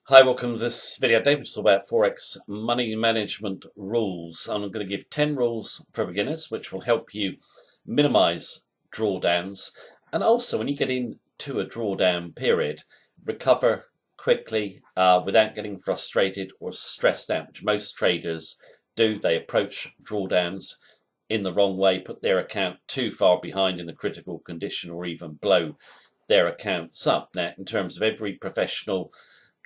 Hi, welcome to this video. David talk about Forex money management rules. I'm going to give 10 rules for beginners, which will help you minimize drawdowns. And also, when you get into a drawdown period, recover quickly without getting frustrated or stressed out, which most traders do. They approach drawdowns in the wrong way, put their account too far behind in a critical condition, or even blow their accounts up. Now, in terms of every professional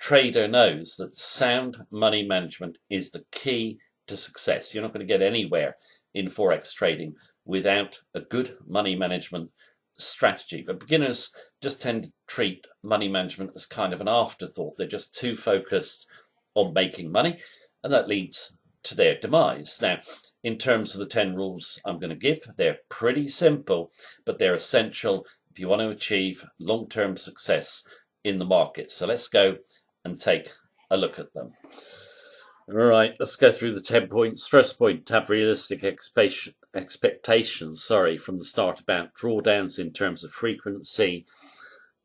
trader knows that sound money management is the key to success. You're not going to get anywhere in Forex trading without a good money management strategy. But beginners just tend to treat money management as kind of an afterthought. They're just too focused on making money, and that leads to their demise. Now, in terms of the 10 rules I'm going to give, they're pretty simple, but they're essential if you want to achieve long-term success in the market. So let's go and take a look at them. All right, let's go through the 10 points. First point, have realistic expectations, from the start about drawdowns in terms of frequency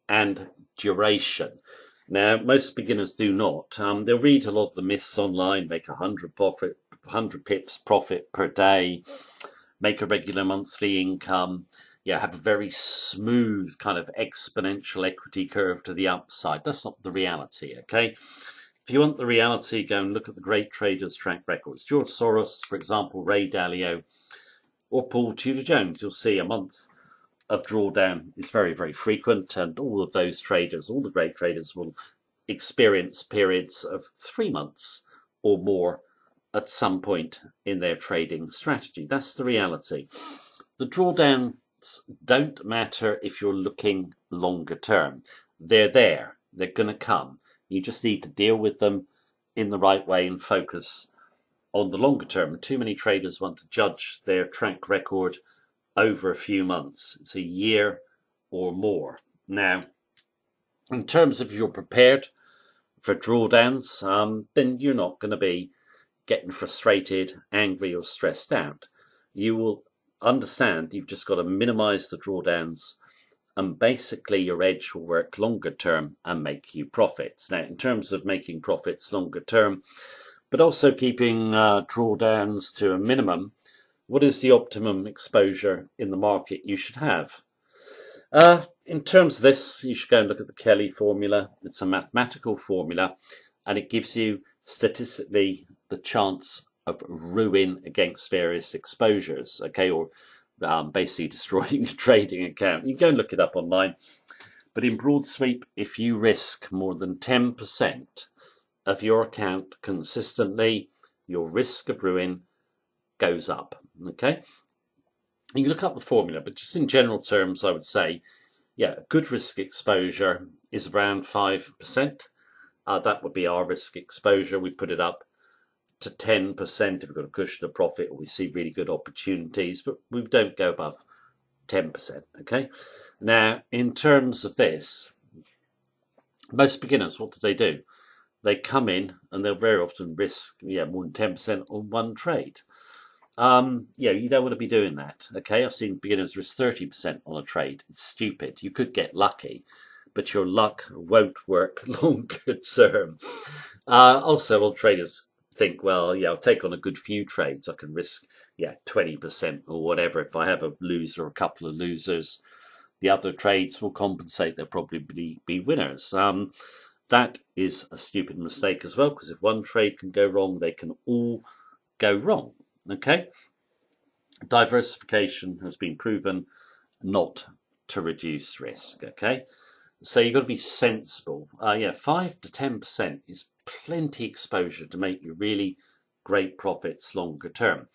and duration. Now, most beginners do not. They'll read a lot of the myths online, make 100 pips profit per day, make a regular monthly income, have a very smooth kind of exponential equity curve to the upside. That's not the reality, okay? If you want the reality, go and look at the great traders' track records. George Soros, for example, Ray Dalio, or Paul Tudor Jones. You'll see a month of drawdown is very, very frequent, and all of those traders, all the great traders, will experience periods of 3 months or more at some point in their trading strategy. That's the reality. The drawdowns don't matter if you're looking longer term. They're there. They're going to come. You just need to deal with them in the right way and focus on the longer term. Too many traders want to judge their track record over a few months. It's a year or more. Now, in terms of if you're prepared for drawdowns, then you're not going to be getting frustrated, angry, or stressed out. You will understand you've just got to minimize the drawdowns, and basically your edge will work longer term and make you profits. Now, in terms of making profits longer term, but also keeping drawdowns to a minimum, what is the optimum exposure in the market you should have? In terms of this, you should go and look at the Kelly formula. It's a mathematical formula, and it gives you statistically the chance of ruin against various exposures, okay, or basically destroying your trading account. You can go and look it up online. But in broad sweep, if you risk more than 10% of your account consistently, your risk of ruin goes up, okay? You can look up the formula, but just in general terms, I would say, good risk exposure is around 5%. That would be our risk exposure. We put it up to 10% if we've got a cushion of profit or we see really good opportunities, but we don't go above 10%, okay? Now, in terms of this, most beginners, what do? They come in and they'll very often risk more than 10% on one trade. You don't want to be doing that, okay? I've seen beginners risk 30% on a trade. It's stupid. You could get lucky, but your luck won't work longer term. Also, all traders think, well, I'll take on a good few trades. I can risk 20% or whatever. If I have a loser or a couple of losers, the other trades will compensate. They'll probably be winners. That is a stupid mistake as well, because if one trade can go wrong, they can all go wrong. Okay? Diversification has been proven not to reduce risk. Okay? So you've got to be sensible. 5 to 10% is plenty exposure to make you really great profits longer term.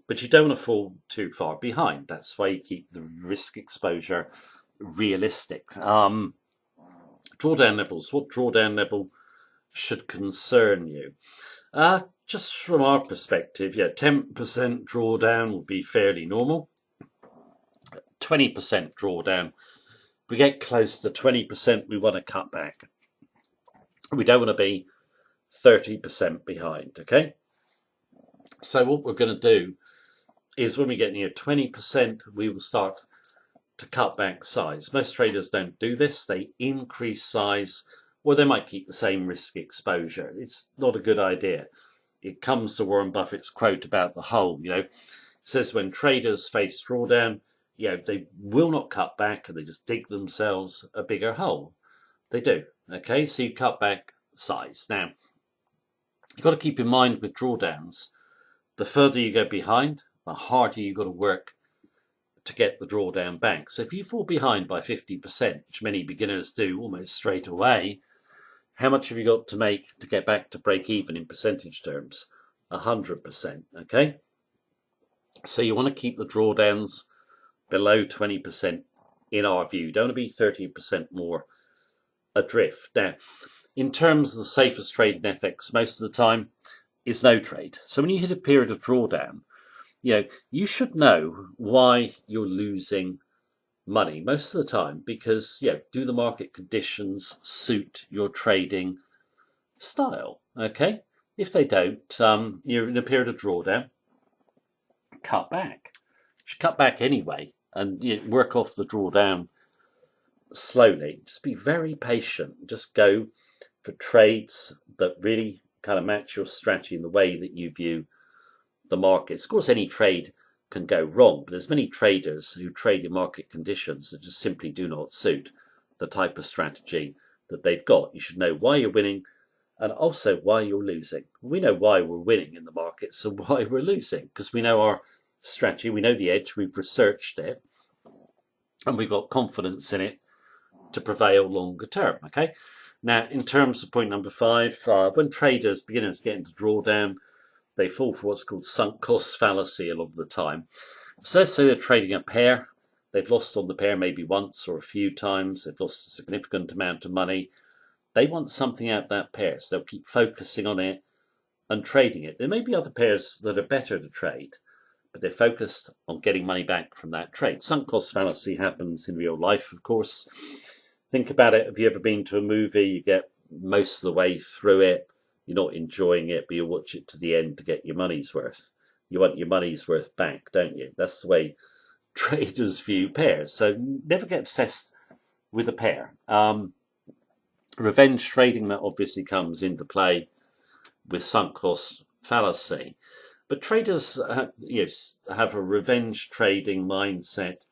But you don't want to fall too far behind. That's why you keep the risk exposure realistic. Drawdown levels. What drawdown level should concern you? Just from our perspective, 10% drawdown will be fairly normal. 20% drawdown. If we get close to 20%, we want to cut back. We don't want to be 30% behind, okay? So what we're going to do is when we get near 20%, we will start to cut back size. Most traders don't do this. They increase size or they might keep the same risk exposure. It's not a good idea. It comes to Warren Buffett's quote about the hole. It says when traders face drawdown, they will not cut back and they just dig themselves a bigger hole. They do. Okay, so you cut back size. Now, you've got to keep in mind with drawdowns, the further you go behind, the harder you've got to work to get the drawdown back. So if you fall behind by 50%, which many beginners do almost straight away, how much have you got to make to get back to break even in percentage terms? 100%. Okay, so you want to keep the drawdowns below 20% in our view. You don't want to be 30% more adrift. Now, in terms of the safest trade in FX, most of the time is no trade. So when you hit a period of drawdown, you should know why you're losing money most of the time, because do the market conditions suit your trading style? Okay, if they don't, you're in a period of drawdown, cut back. You should cut back anyway and work off the drawdown slowly. Just be very patient. Just go for trades that really kind of match your strategy in the way that you view the markets. Of course, any trade can go wrong, but there's many traders who trade in market conditions that just simply do not suit the type of strategy that they've got. You should know why you're winning and also why you're losing. We know why we're winning in the market, so why we're losing, because we know our strategy, we know the edge, we've researched it, and we've got confidence in it to prevail longer term. Okay, now in terms of point number 5, when beginners get into drawdown, they fall for what's called sunk cost fallacy a lot of the time. So let's say they're trading a pair, they've lost on the pair maybe once or a few times, they've lost a significant amount of money. They want something out of that pair, so they'll keep focusing on it and trading it. There may be other pairs that are better to trade, but they're focused on getting money back from that trade. Sunk cost fallacy happens in real life, of course. Think about it. Have you ever been to a movie? You get most of the way through it, you're not enjoying it, but you watch it to the end to get your money's worth. You want your money's worth back, don't you? That's the way traders view pairs. So never get obsessed with a pair. Revenge trading, that obviously comes into play with sunk cost fallacy. But traders have a revenge trading mindset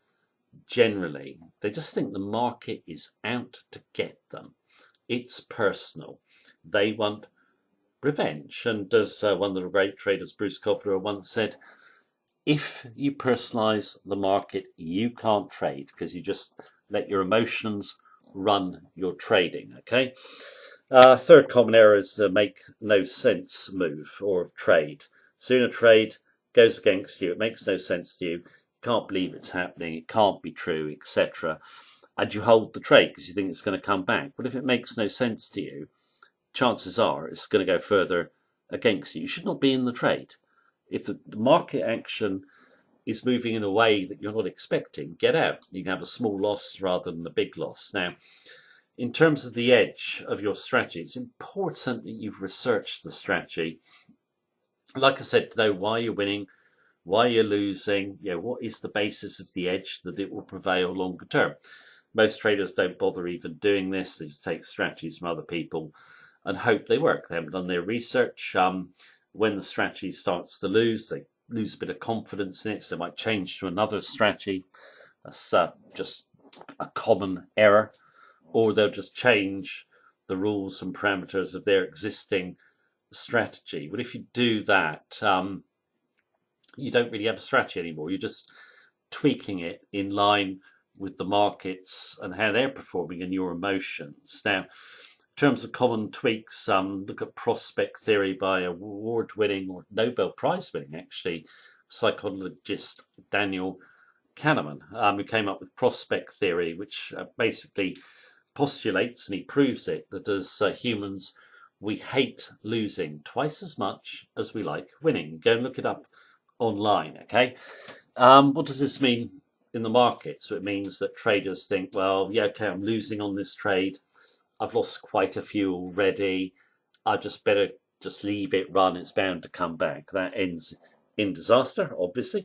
generally. They just think the market is out to get them. It's personal. They want revenge. And as one of the great traders, Bruce Kovler, once said, if you personalize the market, you can't trade because you just let your emotions run your trading. Okay. Third common error is make no sense move or trade. So in a trade, goes against you, it makes no sense to you, can't believe it's happening, it can't be true, etc. And you hold the trade because you think it's going to come back. But if it makes no sense to you, chances are it's going to go further against you. You should not be in the trade. If the market action is moving in a way that you're not expecting, get out. You can have a small loss rather than a big loss. Now, in terms of the edge of your strategy, it's important that you've researched the strategy. Like I said, to know why you're winning, why you're losing, what is the basis of the edge that it will prevail longer term. Most traders don't bother even doing this. They just take strategies from other people and hope they work. They haven't done their research. When the strategy starts to lose, they lose a bit of confidence in it, so they might change to another strategy. That's just a common error. Or they'll just change the rules and parameters of their existing strategy. But if you do that, you don't really have a strategy anymore. You're just tweaking it in line with the markets and how they're performing and your emotions. Now, in terms of common tweaks, look at prospect theory by award-winning or Nobel Prize-winning, actually, psychologist Daniel Kahneman, who came up with prospect theory, which basically postulates, and he proves it, that as humans, we hate losing twice as much as we like winning. Go and look it up online, okay? What does this mean in the market? So it means that traders think, well, yeah, okay, I'm losing on this trade. I've lost quite a few already. I just better just leave it run. It's bound to come back. That ends in disaster, obviously.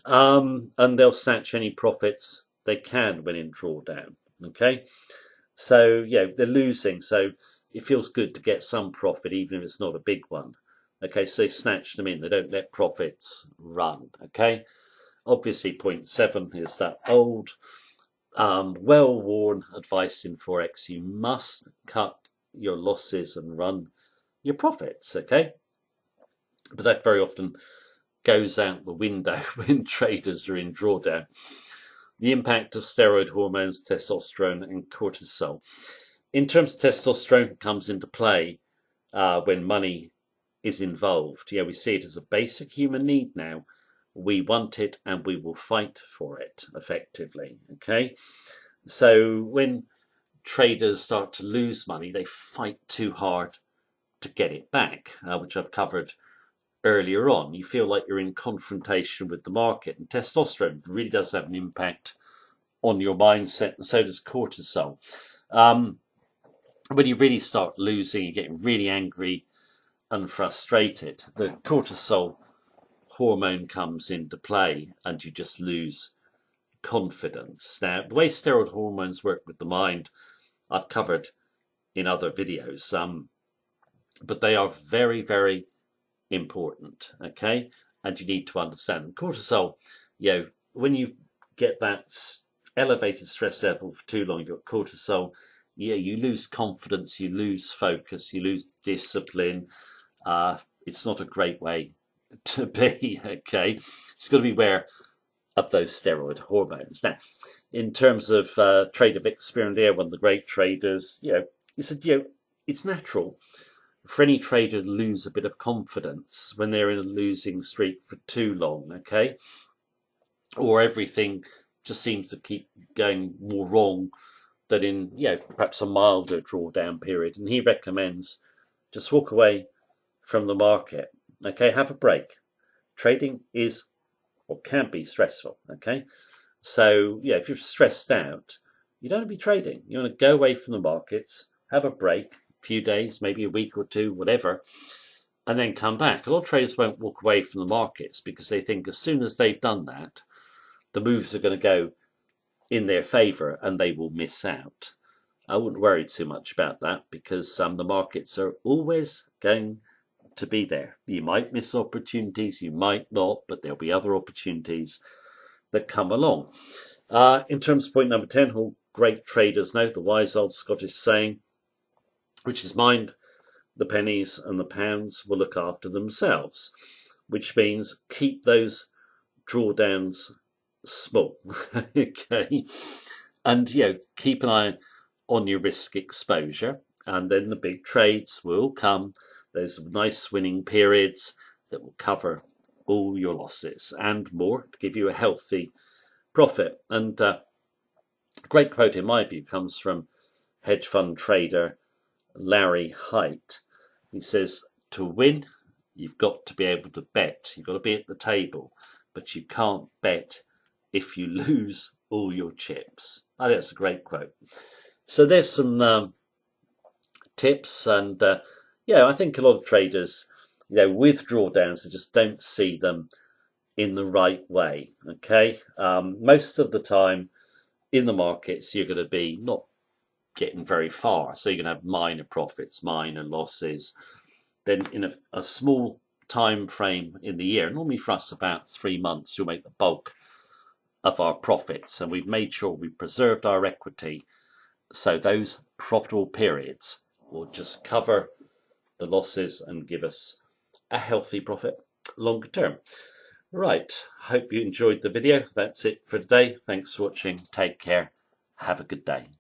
And they'll snatch any profits they can when in drawdown, okay? So, they're losing. So it feels good to get some profit, even if it's not a big one. Okay, so they snatch them in. They don't let profits run. Okay, obviously, point 7 is that old, well-worn advice in Forex. You must cut your losses and run your profits. Okay, but that very often goes out the window when traders are in drawdown. The impact of steroid hormones, testosterone, and cortisol. In terms of testosterone, it comes into play when money is involved. We see it as a basic human need now. We want it and we will fight for it effectively. Okay, so when traders start to lose money, they fight too hard to get it back, which I've covered earlier on. You feel like you're in confrontation with the market, and testosterone really does have an impact on your mindset, and so does cortisol. When you really start losing, you're getting really angry and frustrated, the cortisol hormone comes into play and you just lose confidence. Now, the way steroid hormones work with the mind, I've covered in other videos, but they are very, very important, okay? And you need to understand them. Cortisol, when you get that elevated stress level for too long, you've got cortisol, you lose confidence, you lose focus, you lose discipline. It's not a great way to be, okay? It's got to be aware of those steroid hormones. Now, in terms of trader Vic Spirandier, one of the great traders, he said, it's natural for any trader to lose a bit of confidence when they're in a losing streak for too long, okay? Or everything just seems to keep going more wrong than in, perhaps a milder drawdown period. And he recommends just walk away from the market, okay? Have a break. Trading is or can be stressful, okay? So, if you're stressed out, you don't want to be trading. You want to go away from the markets, have a break, a few days, maybe a week or two, whatever, and then come back. A lot of traders won't walk away from the markets because they think as soon as they've done that, the moves are going to go in their favor and they will miss out. I wouldn't worry too much about that because the markets are always going to be there. You might miss opportunities, you might not, but there'll be other opportunities that come along. In terms of point number 10, all great traders know the wise old Scottish saying, which is mind the pennies and the pounds will look after themselves, which means keep those drawdowns small, okay? And, keep an eye on your risk exposure, and then the big trades will come. Those nice winning periods that will cover all your losses and more to give you a healthy profit. And a great quote in my view comes from hedge fund trader Larry Hite. He says, to win, you've got to be able to bet. You've got to be at the table, but you can't bet if you lose all your chips. I think that's a great quote. So there's some tips, and I think a lot of traders, with drawdowns, they just don't see them in the right way. Okay, most of the time in the markets, you're going to be not getting very far, so you're going to have minor profits, minor losses. Then in a small time frame in the year, normally for us about 3 months, you'll make the bulk of our profits, and we've made sure we preserved our equity. So those profitable periods will just cover the losses and give us a healthy profit longer term. Right, hope you enjoyed the video. That's it for today. Thanks for watching. Take care. Have a good day.